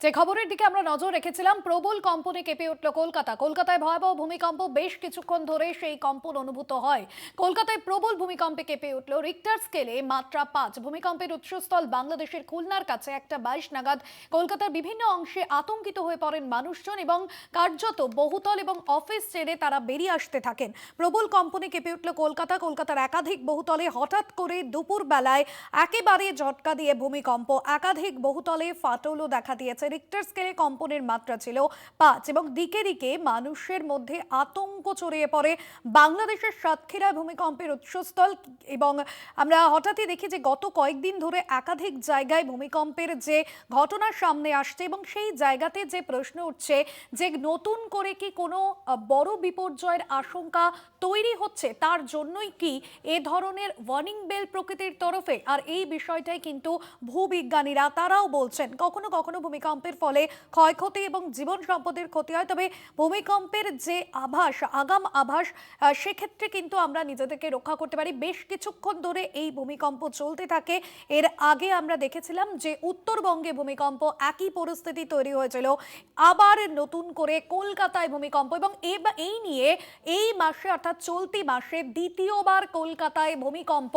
যে খবরের দিকে আমরা নজর রেখেছিলাম, প্রবল কম্পনে কেঁপে উঠল কলকাতা। কলকাতায় ভয়াবহ ভূমিকম্প, বেশ কিছুক্ষণ ধরে সেই কম্পন অনুভূত হয়। কলকাতায় প্রবল ভূমিকম্পে কেঁপে উঠল। রিক্টার স্কেলে মাত্রা 5। ভূমিকম্পের উৎসস্থল বাংলাদেশের খুলনার কাছে 1:22 নাগাদ। কলকাতার বিভিন্ন অংশে আতঙ্কিত হয়ে পড়েন মানুষজন এবং কার্যত বহুতল এবং অফিস ছেড়ে তারা বেরিয়ে আসতে থাকেন। প্রবল কম্পনে কেঁপে উঠল কলকাতা। কলকাতার একাধিক বহুতলে হঠাৎ করে দুপুর বেলায় একেবারে ঝটকা দিয়ে ভূমিকম্প। একাধিক বহুতলে ফাটলও দেখা দিয়েছে। রিক্টার স্কেলে কম্পনের মাত্রা ছিল 5 এবং দিকে দিকে মানুষের মধ্যে আতঙ্ক ছড়িয়ে পড়ে। বাংলাদেশের সাতক্ষীরায় ভূমিকম্পের উৎসস্থল এবং আমরা হঠাৎই দেখি যে গত কয়েকদিন ধরে একাধিক জায়গায় ভূমিকম্পের যে ঘটনা সামনে আসছে এবং সেই জায়গাতে যে প্রশ্ন উঠছে যে নতুন করে কি কোনো বড় বিপর্যয়ের আশঙ্কা তৈরি হচ্ছে, তার জন্যই কি এ ধরনের ওয়ার্নিং বেল প্রকৃতির তরফে। আর এই বিষয়টাই কিন্তু ভূবিজ্ঞানীরা তারাও বলছেন কখনো কখনো ভূমিকম্পের ফলে ক্ষয়ক্ষতি এবং জীবন সম্পদের ক্ষতি হয়, তবে ভূমিকম্পের যে আভাস, আগাম আভাস, সেক্ষেত্রে কিন্তু আমরা নিজেদেরকে রক্ষা করতে পারি। বেশ কিছুক্ষণ ধরে এই ভূমিকম্প চলতে থাকে। এর আগে আমরা দেখেছিলাম যে উত্তরবঙ্গে ভূমিকম্প, একই পরিস্থিতি তৈরি হয়েছিল। আবার নতুন করে কলকাতায় ভূমিকম্প এবং এই নিয়ে এই মাসে অর্থাৎ চলতি মাসে দ্বিতীয়বার কলকাতায় ভূমিকম্প।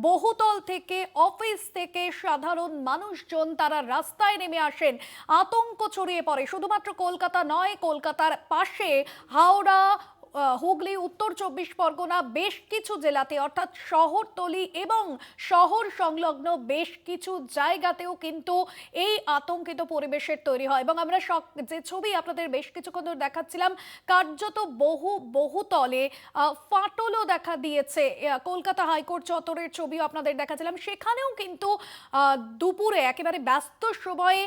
বহুতল থেকে, অফিস থেকে সাধারণ মানুষজন তারা রাস্তায় নেমে আসেন। আতঙ্ক ছড়িয়ে পড়ে। শুধুমাত্র কলকাতা নয়, কলকাতার পাশে হাওড়া, হুগলি, উত্তর 24 পরগনা, বেশ কিছু জেলাতে অর্থাৎ শহরতলি এবং শহর সংলগ্ন বেশ কিছু জায়গাতেও কিন্তু এই আতঙ্কিত পরিবেশের তৈরি হয়। এবং আমরা যে ছবি আপনাদের বেশ কিছুক্ষণ ধরে দেখাচ্ছিলাম, কার্যত বহুতলে ফাটলও দেখা দিয়েছে। কলকাতা হাইকোর্ট চত্বরের ছবিও আপনাদের দেখাচ্ছিলাম, সেখানেও কিন্তু দুপুরে একেবারে ব্যস্ত সময়ে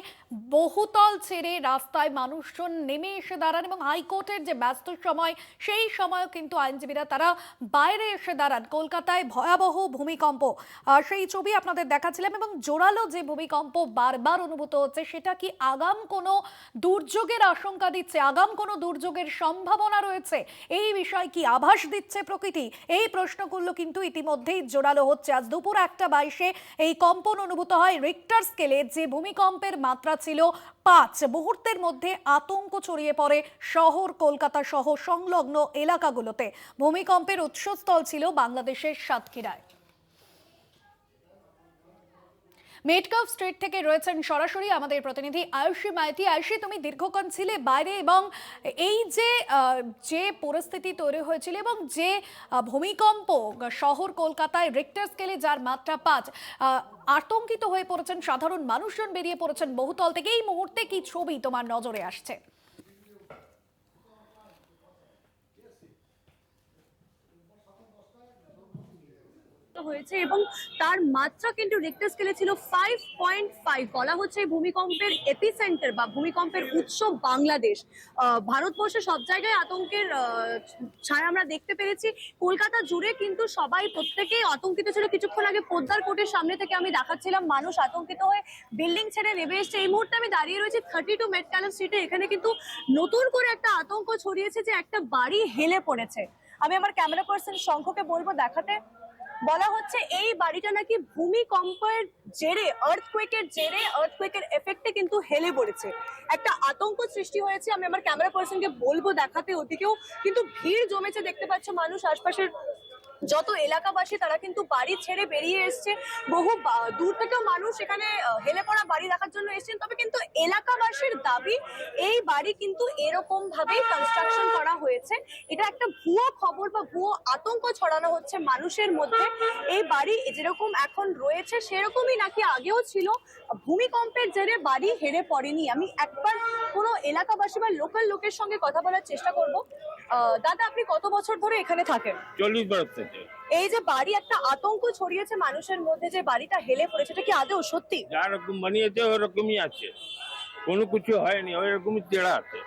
বহুতল ছেড়ে রাস্তায় মানুষজন নেমে এসে দাঁড়ান এবং হাইকোর্টের যে ব্যস্ত সময়, সেই সময়ও কিন্তু আইনজীবীরা তারা বাইরে এসে দাঁড়ান। কলকাতায় ভয়াবহ ভূমিকম্প, সেই ছবি আপনাদের দেখাচ্ছিলাম এবং জোরালো যে ভূমিকম্প বারবার অনুভূত হচ্ছে, সেটা কি আগাম কোনো দুর্যোগের আশঙ্কা দিচ্ছে, আগাম কোনো দুর্যোগের সম্ভাবনা রয়েছে, এই বিষয় কি আভাস দিচ্ছে প্রকৃতি? এই প্রশ্নগুলো কিন্তু ইতিমধ্যেই জোরালো হচ্ছে। আজ দুপুর 1:22 এই কম্পন অনুভূত হয়। রিক্টার স্কেলে যে ভূমিকম্পের মাত্রা ছিল 5। মুহূর্তের মধ্যে আতঙ্ক ছড়িয়ে পড়ে শহর কলকাতা সহ সংলগ্ন এলাকাগুলোতে। ভূমিকম্পের উৎসস্থল ছিল বাংলাদেশের সাতক্ষীরায়। মেটকাপ স্ট্রিট থেকে রয়েছেন সরাসরি আমাদের প্রতিনিধি আয়ুষী মাইতি। আয়ুষী, তুমি দীর্ঘক্ষণ ছিলে বাইরে এবং এই যে পরিস্থিতি তৈরি হয়েছিল এবং যে ভূমিকম্প শহর কলকাতায় রিক্টার স্কেলে যার মাত্রা 5, আতঙ্কিত হয়ে পড়েছেন সাধারণ মানুষজন, বেরিয়ে পড়েছেন বহুতল থেকে। এই মুহূর্তে কি ছবি তোমার নজরে আসছে? হয়েছে এবং তার মাত্রা কিন্তু রিক্টার স্কেলে ছিল 5.5। বলা হচ্ছে এই ভূমিকম্পের এপিসেন্টার বা ভূমিকম্পের উৎস বাংলাদেশ। ভারতবর্ষে সব জায়গায় আতঙ্কের ছায়া আমরা দেখতে পেরেছি। কলকাতা জুড়ে কিন্তু সবাই প্রত্যেকেই আতঙ্কিত ছিল। কিছুক্ষণ আগে পোদ্দার কোর্টের সামনে থেকে আমি দেখাচ্ছিলাম মানুষ আতঙ্কিত হয়ে বিল্ডিং ছেড়ে নেমে এসছে। এই মুহূর্তে আমি দাঁড়িয়ে রয়েছি 32 মেটকালম স্ট্রিটে। এখানে কিন্তু নতুন করে একটা আতঙ্ক ছড়িয়েছে যে একটা বাড়ি হেলে পড়েছে। আমি আমার ক্যামেরা পার্সন শঙ্খকে বলবো দেখাতে। বলা হচ্ছে এই বাড়িটা নাকি ভূমিকম্পের জেরে, আর্থকুয়েকের এফেক্টে কিন্তু হেলে পড়েছে। একটা আতঙ্ক সৃষ্টি হয়েছে। আমি আমার ক্যামেরা পার্সনকে বলবো দেখাতে। ওদিকেও কিন্তু ভিড় জমেছে, দেখতে পাচ্ছ মানুষ, আশপাশের যত এলাকাবাসী তারা কিন্তু বাড়ি ছেড়ে বেরিয়ে এসছে। বহু দূর থেকেও মানুষ এখানে হেলে পড়া বাড়ি দেখার জন্য এসেছেন। তবে কিন্তু এলাকাবাসীর দাবি এই বাড়ি কিন্তু এরকম ভাবেই কনস্ট্রাকশন করা হয়েছে। এটা একটা ভুয়ো খবর বা ভুয়ো আতঙ্ক ছড়ানো হচ্ছে মানুষের মধ্যে। এই বাড়ি যেরকম এখন রয়েছে সেরকমই নাকি আগেও ছিল। ভূমিকম্পের জেরে বাড়ি হেরে পড়েনি। আমি একবার কোনো এলাকাবাসী বা লোকাল লোকের সঙ্গে কথা বলার চেষ্টা করব। দাদা, আপনি কত বছর ধরে এখানে থাকেন? 40 বছর থেকে। এই যে বাড়ি একটা আতঙ্ক ছড়িয়েছে মানুষের মধ্যে, যে বাড়িটা হেলে পড়েছে, এটা কি আদৌ সত্যি? যা রকম বানিয়েছে ওরকমই আছে, কোনো কিছু হয়নি, ওই রকমই তেড়া আছে।